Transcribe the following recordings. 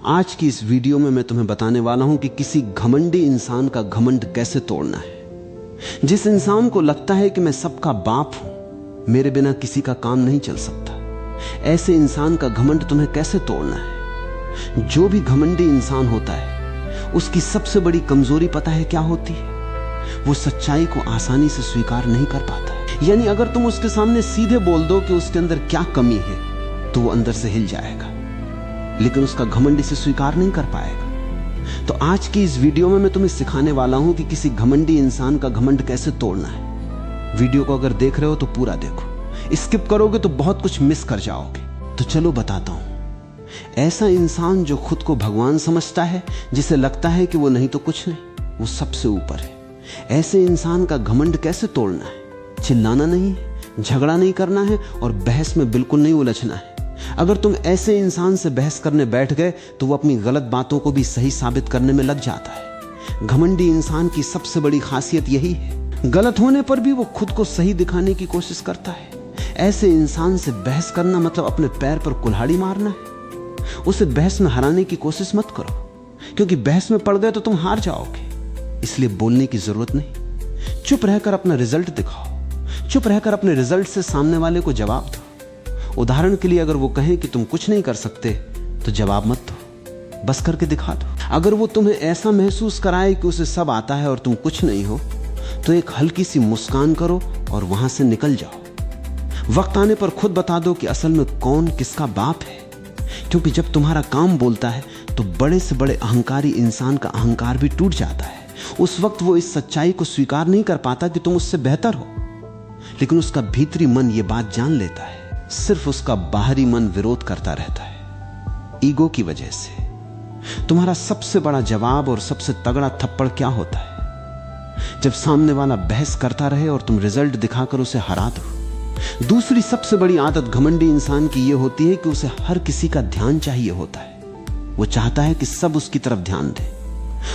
आज की इस वीडियो में मैं तुम्हें बताने वाला हूं कि किसी घमंडी इंसान का घमंड कैसे तोड़ना है। जिस इंसान को लगता है कि मैं सबका बाप हूं, मेरे बिना किसी का काम नहीं चल सकता, ऐसे इंसान का घमंड तुम्हें कैसे तोड़ना है। जो भी घमंडी इंसान होता है उसकी सबसे बड़ी कमजोरी पता है क्या होती है? वो सच्चाई को आसानी से स्वीकार नहीं कर पाता। यानी अगर तुम उसके सामने सीधे बोल दो कि उसके अंदर क्या कमी है तो वो अंदर से हिल जाएगा, लेकिन उसका घमंड इसे स्वीकार नहीं कर पाएगा। तो आज की इस वीडियो में मैं तुम्हें सिखाने वाला हूं कि किसी घमंडी इंसान का घमंड कैसे तोड़ना है। वीडियो को अगर देख रहे हो तो पूरा देखो, स्किप करोगे तो बहुत कुछ मिस कर जाओगे। तो चलो बताता हूं। ऐसा इंसान जो खुद को भगवान समझता है, जिसे लगता है कि वो नहीं तो कुछ नहीं, वो सबसे ऊपर है, ऐसे इंसान का घमंड कैसे तोड़ना है? चिल्लाना नहीं है, झगड़ा नहीं करना है और बहस में बिल्कुल नहीं उलझना है। अगर तुम ऐसे इंसान से बहस करने बैठ गए तो वो अपनी गलत बातों को भी सही साबित करने में लग जाता है। घमंडी इंसान की सबसे बड़ी खासियत यही है, गलत होने पर भी वो खुद को सही दिखाने की कोशिश करता है। ऐसे इंसान से बहस करना मतलब अपने पैर पर कुल्हाड़ी मारना है। उसे बहस में हराने की कोशिश मत करो, क्योंकि बहस में पड़ गए तो तुम हार जाओगे। इसलिए बोलने की जरूरत नहीं, चुप रहकर अपना रिजल्ट दिखाओ। चुप रहकर अपने रिजल्ट से सामने वाले को जवाब दो। उदाहरण के लिए अगर वो कहें कि तुम कुछ नहीं कर सकते तो जवाब मत दो, बस करके दिखा दो। अगर वो तुम्हें ऐसा महसूस कराए कि उसे सब आता है और तुम कुछ नहीं हो, तो एक हल्की सी मुस्कान करो और वहां से निकल जाओ। वक्त आने पर खुद बता दो कि असल में कौन किसका बाप है, क्योंकि जब तुम्हारा काम बोलता है तो बड़े से बड़े अहंकारी इंसान का अहंकार भी टूट जाता है। उस वक्त वो इस सच्चाई को स्वीकार नहीं कर पाता कि तुम उससे बेहतर हो, लेकिन उसका भीतरी मन ये बात जान लेता है। सिर्फ उसका बाहरी मन विरोध करता रहता है, ईगो की वजह से। तुम्हारा सबसे बड़ा जवाब और सबसे तगड़ा थप्पड़ क्या होता है? जब सामने वाला बहस करता रहे और तुम रिजल्ट दिखाकर उसे हरा दो। दूसरी सबसे बड़ी आदत घमंडी इंसान की यह होती है कि उसे हर किसी का ध्यान चाहिए होता है। वो चाहता है कि सब उसकी तरफ ध्यान दे,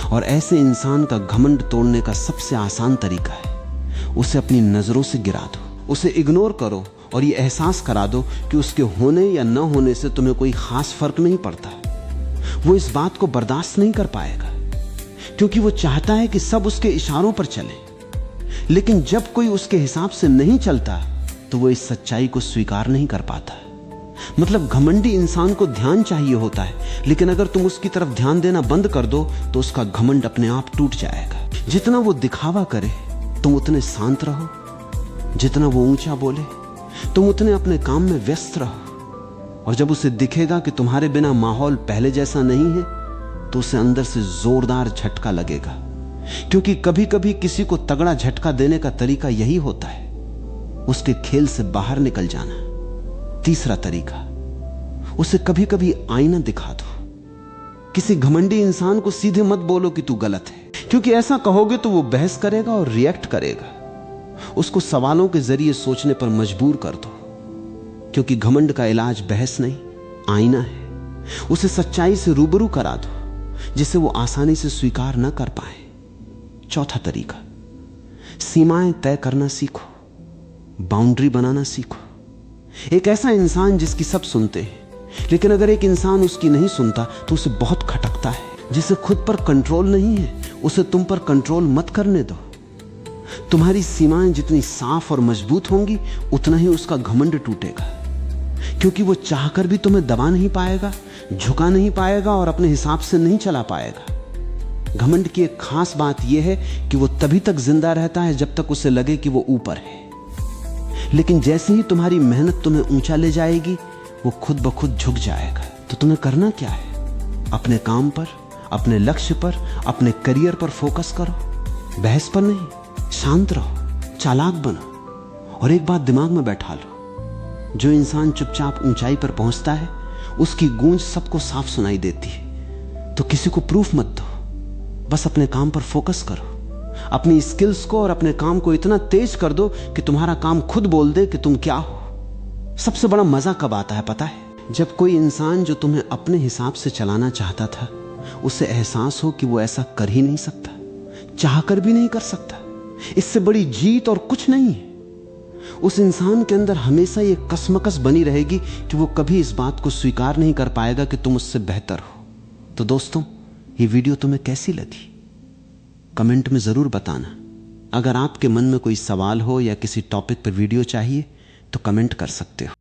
और ऐसे इंसान का घमंड तोड़ने का सबसे आसान तरीका है उसे अपनी नजरों से गिरा दो। उसे इग्नोर करो और ये एहसास करा दो कि उसके होने या न होने से तुम्हें कोई खास फर्क नहीं पड़ता। वो इस बात को बर्दाश्त नहीं कर पाएगा, क्योंकि वो चाहता है कि सब उसके इशारों पर चले। लेकिन जब कोई उसके हिसाब से नहीं चलता तो वो इस सच्चाई को स्वीकार नहीं कर पाता। मतलब घमंडी इंसान को ध्यान चाहिए होता है, लेकिन अगर तुम उसकी तरफ ध्यान देना बंद कर दो तो उसका घमंड अपने आप टूट जाएगा। जितना वो दिखावा करे तुम उतने शांत रहो, जितना वो ऊंचा बोले तुम उतने अपने काम में व्यस्त रहो। और जब उसे दिखेगा कि तुम्हारे बिना माहौल पहले जैसा नहीं है तो उसे अंदर से जोरदार झटका लगेगा, क्योंकि कभी कभी किसी को तगड़ा झटका देने का तरीका यही होता है, उसके खेल से बाहर निकल जाना। तीसरा तरीका, उसे कभी कभी आईना दिखा दो। किसी घमंडी इंसान को सीधे मत बोलो कि तू गलत है, क्योंकि ऐसा कहोगे तो वो बहस करेगा और रिएक्ट करेगा। उसको सवालों के जरिए सोचने पर मजबूर कर दो, क्योंकि घमंड का इलाज बहस नहीं, आईना है। उसे सच्चाई से रूबरू करा दो, जिसे वो आसानी से स्वीकार न कर पाए। चौथा तरीका, सीमाएं तय करना सीखो, बाउंड्री बनाना सीखो। एक ऐसा इंसान जिसकी सब सुनते हैं, लेकिन अगर एक इंसान उसकी नहीं सुनता तो उसे बहुत खटकता है। जिसे खुद पर कंट्रोल नहीं है उसे तुम पर कंट्रोल मत करने दो। तुम्हारी सीमाएं जितनी साफ और मजबूत होंगी उतना ही उसका घमंड टूटेगा, क्योंकि वो चाहकर भी तुम्हें दबा नहीं पाएगा, झुका नहीं पाएगा और अपने हिसाब से नहीं चला पाएगा। घमंड की एक खास बात यह है कि वो तभी तक जिंदा रहता है जब तक उसे लगे कि वो ऊपर है, लेकिन जैसे ही तुम्हारी मेहनत तुम्हें ऊंचा ले जाएगी वो खुद ब खुद झुक जाएगा। तो तुम्हें करना क्या है? अपने काम पर, अपने लक्ष्य पर, अपने करियर पर फोकस करो, बहस पर नहीं। शांत रहो, चालाक बनो, और एक बात दिमाग में बैठा लो, जो इंसान चुपचाप ऊंचाई पर पहुंचता है उसकी गूंज सबको साफ सुनाई देती है। तो किसी को प्रूफ मत दो, बस अपने काम पर फोकस करो। अपनी स्किल्स को और अपने काम को इतना तेज कर दो कि तुम्हारा काम खुद बोल दे कि तुम क्या हो। सबसे बड़ा मजा कब आता है पता है? जब कोई इंसान जो तुम्हें अपने हिसाब से चलाना चाहता था उसे एहसास हो कि वो ऐसा कर ही नहीं सकता, चाहकर भी नहीं कर सकता। इससे बड़ी जीत और कुछ नहीं है। उस इंसान के अंदर हमेशा ये कसमकस बनी रहेगी कि वो कभी इस बात को स्वीकार नहीं कर पाएगा कि तुम उससे बेहतर हो। तो दोस्तों, ये वीडियो तुम्हें कैसी लगी कमेंट में जरूर बताना। अगर आपके मन में कोई सवाल हो या किसी टॉपिक पर वीडियो चाहिए तो कमेंट कर सकते हो।